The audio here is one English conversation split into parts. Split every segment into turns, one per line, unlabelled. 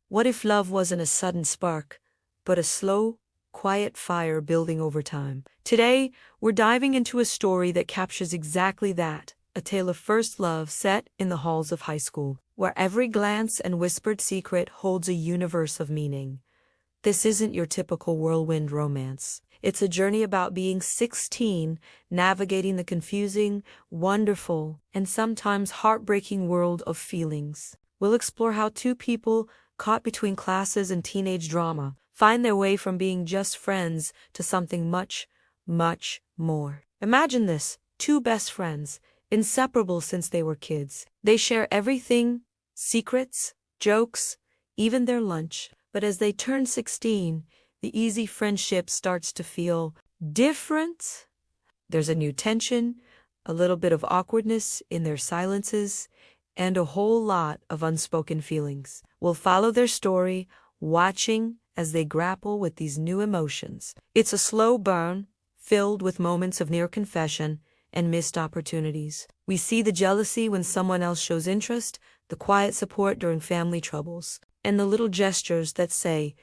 What if love wasn't a sudden spark, but a slow, quiet fire building over time? Today, we're diving into a story that captures exactly that, a tale of first love set in the halls of high school, where every glance and whispered secret holds a universe of meaning. This isn't your typical whirlwind romance. It's a journey about being 16, navigating the confusing, wonderful, and sometimes heartbreaking world of feelings. We'll explore how two people, caught between classes and teenage drama, find their way from being just friends to something much, much more. Imagine this: two best friends, inseparable since they were kids. They share everything: secrets, jokes, even their lunch. But as they turn 16, the easy friendship starts to feel different. There's a new tension, a little bit of awkwardness in their silences, and a whole lot of unspoken feelings. We'll follow their story, watching as they grapple with these new emotions. It's a slow burn, filled with moments of near confession and missed opportunities. We see the jealousy when someone else shows interest, the quiet support during family troubles, and the little gestures that say,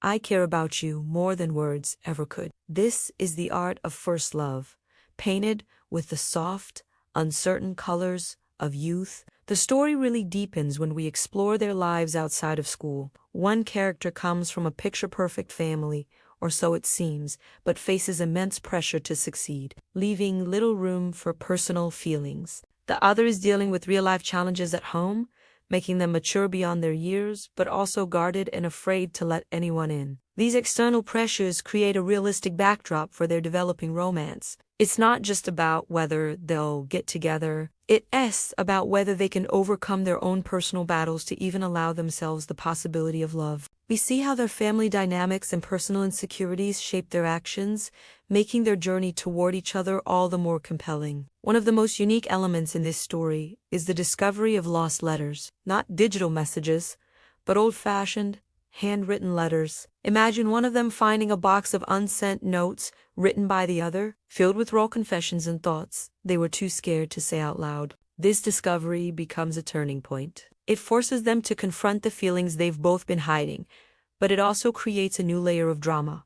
"I care about you more than words ever could." This is the art of first love, painted with the soft, uncertain colors of youth. The story really deepens when we explore their lives outside of school. One character comes from a picture-perfect family, or so it seems, but faces immense pressure to succeed, leaving little room for personal feelings. The other is dealing with real-life challenges at home, making them mature beyond their years, but also guarded and afraid to let anyone in. These external pressures create a realistic backdrop for their developing romance. It's not just about whether they'll get together. It's about whether they can overcome their own personal battles to even allow themselves the possibility of love. We see how their family dynamics and personal insecurities shape their actions, making their journey toward each other all the more compelling. One of the most unique elements in this story is the discovery of lost letters. Not digital messages, but old-fashioned, handwritten letters. Imagine one of them finding a box of unsent notes written by the other, filled with raw confessions and thoughts they were too scared to say out loud. This discovery becomes a turning point. It forces them to confront the feelings they've both been hiding, but it also creates a new layer of drama.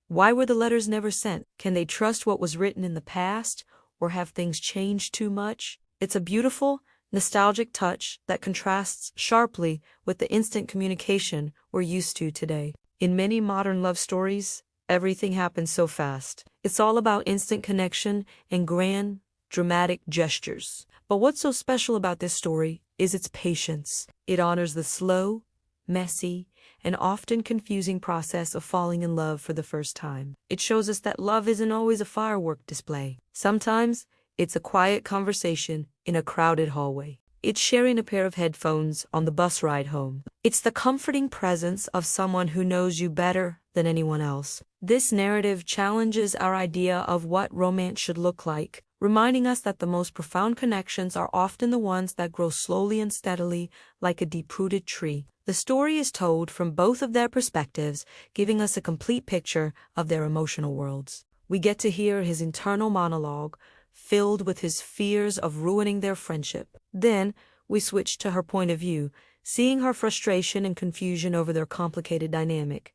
Why were the letters never sent? Can they trust what was written in the past, or have things changed too much? It's a beautiful, nostalgic touch that contrasts sharply with the instant communication we're used to today. In many modern love stories, everything happens so fast. It's all about instant connection and grand, dramatic gestures. But what's so special about this story is its patience. It honors the slow, messy, and often confusing process of falling in love for the first time. It shows us that love isn't always a firework display. Sometimes, it's a quiet conversation in a crowded hallway. It's sharing a pair of headphones on the bus ride home. It's the comforting presence of someone who knows you better than anyone else. This narrative challenges our idea of what romance should look like, reminding us that the most profound connections are often the ones that grow slowly and steadily, like a deep-rooted tree. The story is told from both of their perspectives, giving us a complete picture of their emotional worlds. We get to hear his internal monologue, filled with his fears of ruining their friendship. Then, we switch to her point of view, seeing her frustration and confusion over their complicated dynamic.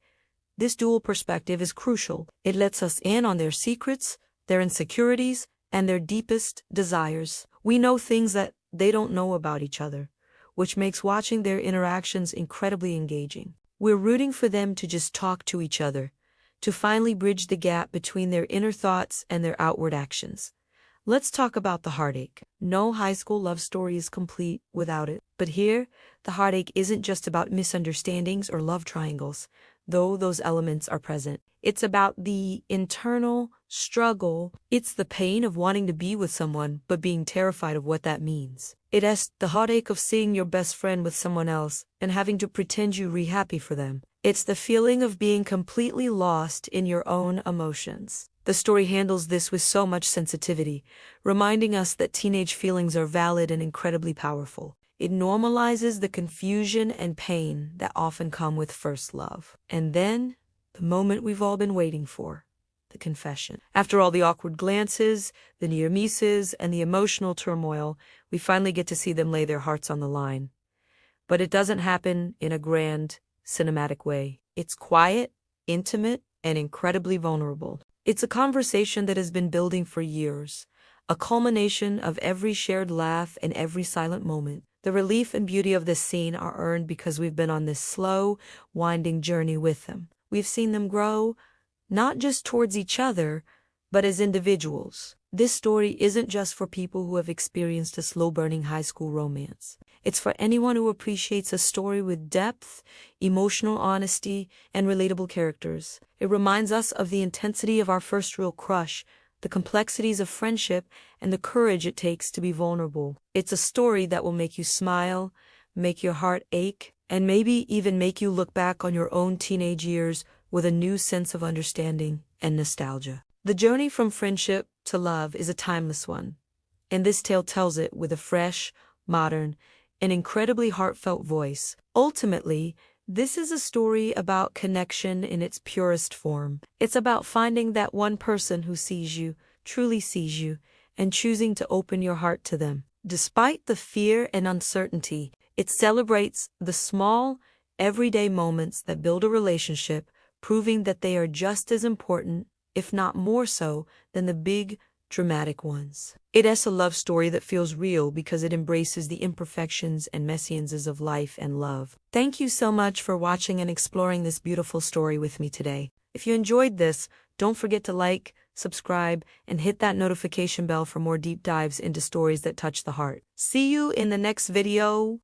This dual perspective is crucial. It lets us in on their secrets, their insecurities, and their deepest desires. We know things that they don't know about each other, which makes watching their interactions incredibly engaging. We're rooting for them to just talk to each other, to finally bridge the gap between their inner thoughts and their outward actions. Let's talk about the heartache. No high school love story is complete without it. But here, the heartache isn't just about misunderstandings or love triangles, though those elements are present. It's about the internal struggle. It's the pain of wanting to be with someone, but being terrified of what that means. It's the heartache of seeing your best friend with someone else and having to pretend you're happy for them. It's the feeling of being completely lost in your own emotions. The story handles this with so much sensitivity, reminding us that teenage feelings are valid and incredibly powerful. It normalizes the confusion and pain that often come with first love. And then, the moment we've all been waiting for, the confession. After all the awkward glances, the near misses, and the emotional turmoil, we finally get to see them lay their hearts on the line. But it doesn't happen in a grand, cinematic way. It's quiet, intimate, and incredibly vulnerable. It's a conversation that has been building for years, a culmination of every shared laugh and every silent moment. The relief and beauty of this scene are earned because we've been on this slow, winding journey with them. We've seen them grow, not just towards each other, but as individuals. This story isn't just for people who have experienced a slow-burning high school romance. It's for anyone who appreciates a story with depth, emotional honesty, and relatable characters. It reminds us of the intensity of our first real crush, the complexities of friendship, and the courage it takes to be vulnerable. It's a story that will make you smile, make your heart ache, and maybe even make you look back on your own teenage years with a new sense of understanding and nostalgia. The journey from friendship to love is a timeless one, and this tale tells it with a fresh, modern, and incredibly heartfelt voice. Ultimately, this is a story about connection in its purest form. It's about finding that one person who sees you, truly sees you, and choosing to open your heart to them. Despite the fear and uncertainty, it celebrates the small, everyday moments that build a relationship, proving that they are just as important, if not more so, than the big, dramatic ones. It's a love story that feels real because it embraces the imperfections and messiances of life and love. Thank you so much for watching and exploring this beautiful story with me today. If you enjoyed this, don't forget to like, subscribe, and hit that notification bell for more deep dives into stories that touch the heart. See you in the next video.